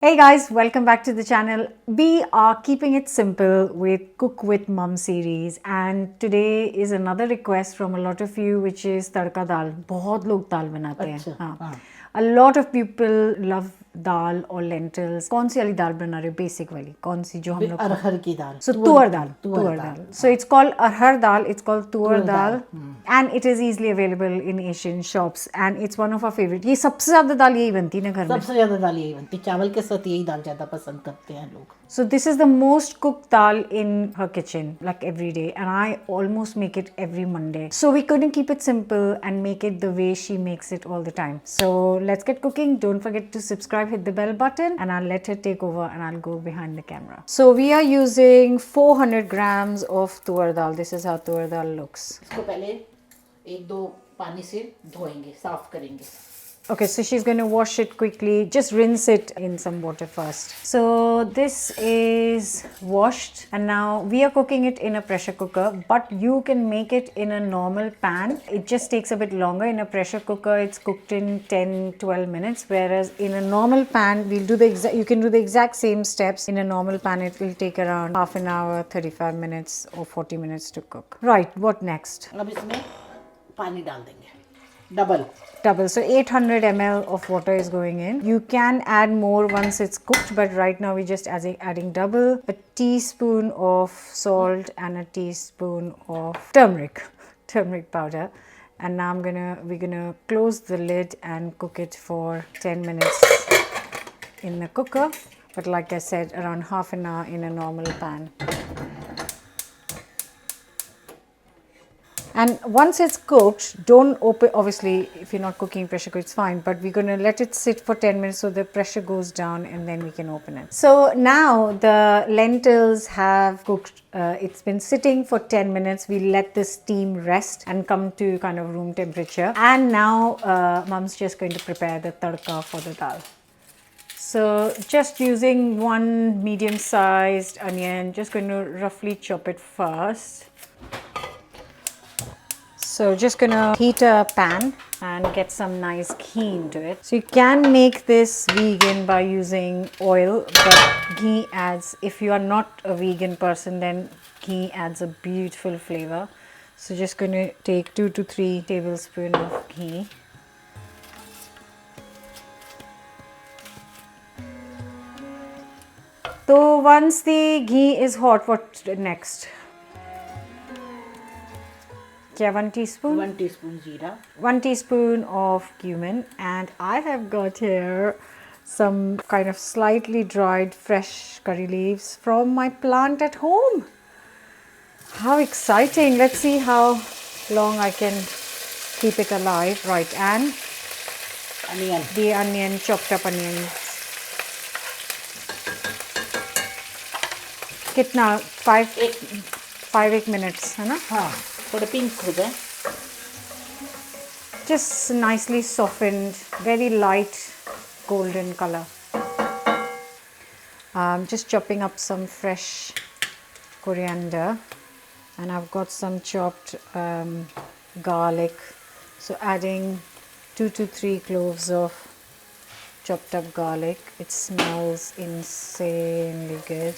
Hey guys, welcome back to the channel. We are keeping it simple with Cook with Mum series, and today is another request from a lot of you, which is तड़का दाल. बहुत लोग दाल बनाते हैं. अच्छा, हाँ. A lot of people love dal or lentils. कौन सी वाली दाल बना रहे हो? Basic वाली. कौन सी जो हम लोग अरहर की दाल. So tuar dal. So it's called arhar dal. It's called tuar dal, and it is easily available in Asian shops. And it's one of our favorite. ये सबसे ज़्यादा दाल यही बनती है ना घर में. सबसे ज़्यादा दाल यही बनती है. चावल के साथ यही दाल ज़्यादा पसंद करते हैं लोग. So this is the most cooked dal in her kitchen, like every day, and I almost make it every Monday. So we couldn't keep it simple and make it the way she makes it all the time. So let's get cooking. Don't forget to subscribe, hit the bell button, and I'll let her take over and I'll go behind the camera. So we are using 400 grams of tuar dal. This is how tuar dal looks. इसको पहले एक दो पानी से धोएंगे, साफ करेंगे. Okay, so she's going to wash it quickly. Just rinse it in some water first. So this is washed, and now we are cooking it in a pressure cooker, but you can make it in a normal pan. It just takes a bit longer. In a pressure cooker, it's cooked in 10-12 minutes, whereas in a normal pan, we'll do the exact, you can do the exact same steps. In a normal pan, it will take around half an hour, 35 minutes or 40 minutes to cook. Right, what next? अब इसमें पानी डाल देंगे. Double. So 800 ml of water is going in. You can add more once it's cooked, but right now we're just adding double. A teaspoon of salt and a teaspoon of turmeric powder. And now we're gonna close the lid and cook it for 10 minutes in the cooker. But like I said, around half an hour in a normal pan. And once it's cooked, don't open, obviously if you're not cooking pressure cooker, it's fine, but we're going to let it sit for 10 minutes so the pressure goes down, and then we can open it. So now the lentils have cooked. It's been sitting for 10 minutes. We let the steam rest and come to kind of room temperature. And now Mum's just going to prepare the tadka for the dal. So just using one medium-sized onion, just going to roughly chop it first. So just gonna heat a pan and get some nice ghee into it. So you can make this vegan by using oil, but ghee adds, if you are not a vegan person, then ghee adds a beautiful flavor. So just gonna take 2 to 3 tablespoons of ghee. So once the ghee is hot, what next? Yeah, 1 teaspoon. 1 teaspoon jeera. 1 teaspoon of cumin, and I have got here some kind of slightly dried fresh curry leaves from my plant at home. How exciting! Let's see how long I can keep it alive. Right, and Onion. the onion, chopped up onion. कितना 5 minutes है ना? हाँ, थोड़े pink हो जाए. Just nicely softened, very light golden color. Just chopping up some fresh coriander, and I've got some chopped garlic. So adding 2 to 3 cloves of chopped up garlic. It smells insanely good.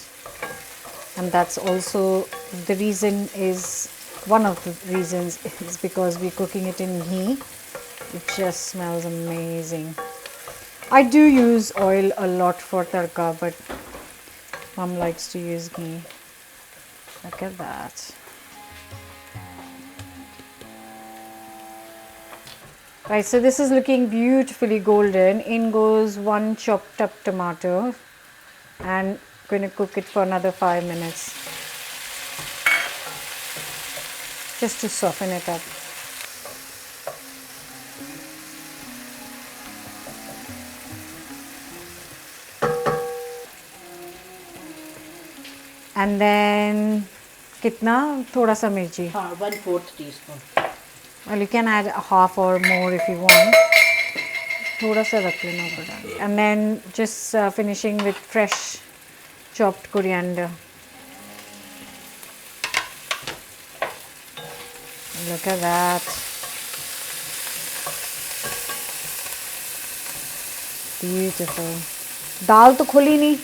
And that's also the reason is, one of the reasons is because we're cooking it in ghee. It just smells amazing. I do use oil a lot for tadka, but Mum likes to use ghee. Look at that. Right, so this is looking beautifully golden. In goes 1 chopped up tomato, and going to cook it for another 5 minutes just to soften it up. And then कितना? थोड़ा सा मिर्ची. हाँ, 1/4 teaspoon. Well, you can add half or more if you want. थोड़ा सा रख लेना पड़ा. And then just finishing with fresh chopped coriander. Look at that. Beautiful. दाल तो खुली नहीं,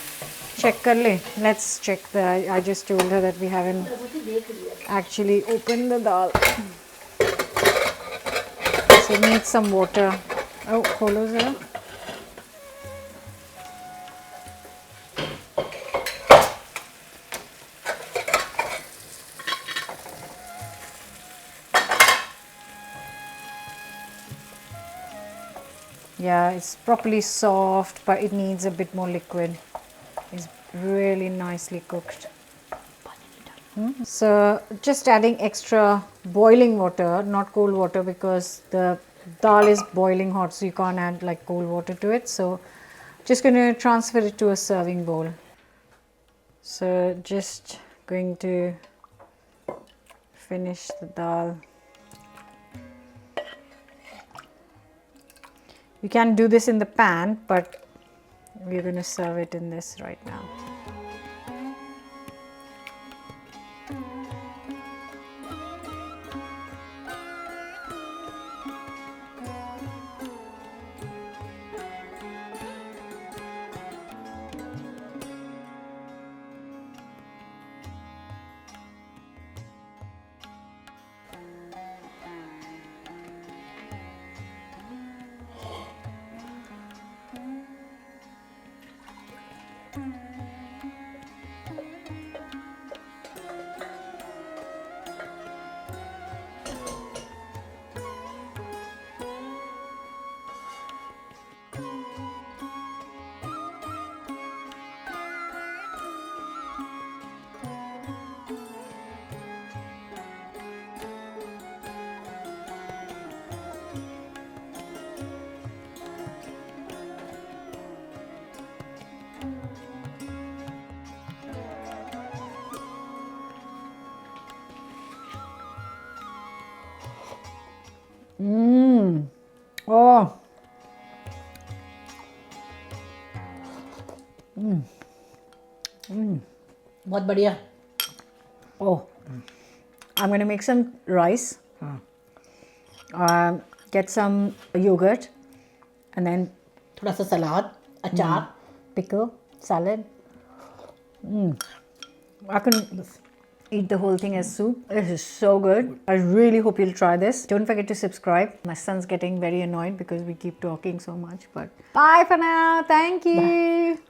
check कर ले. Let's check the. I just told her that we haven't actually opened the dal. So it needs some water. Oh, खोलो ज़रा. Yeah, it's properly soft, but it needs a bit more liquid. It's really nicely cooked. So just adding extra boiling water, not cold water, because the dal is boiling hot, so you can't add like cold water to it. So just going to transfer it to a serving bowl. So just going to finish the dal. You can do this in the pan, but we're going to serve it in this right now. Oh. बहुत बढ़िया. Oh. I'm going to make some rice. Get some yogurt. And then थोड़ा सा सलाद, अचार, pickle, salad. I can eat the whole thing as soup. This is so good. I really hope you'll try this. Don't forget to subscribe. My son's getting very annoyed because we keep talking so much. But bye for now. Thank you. Bye.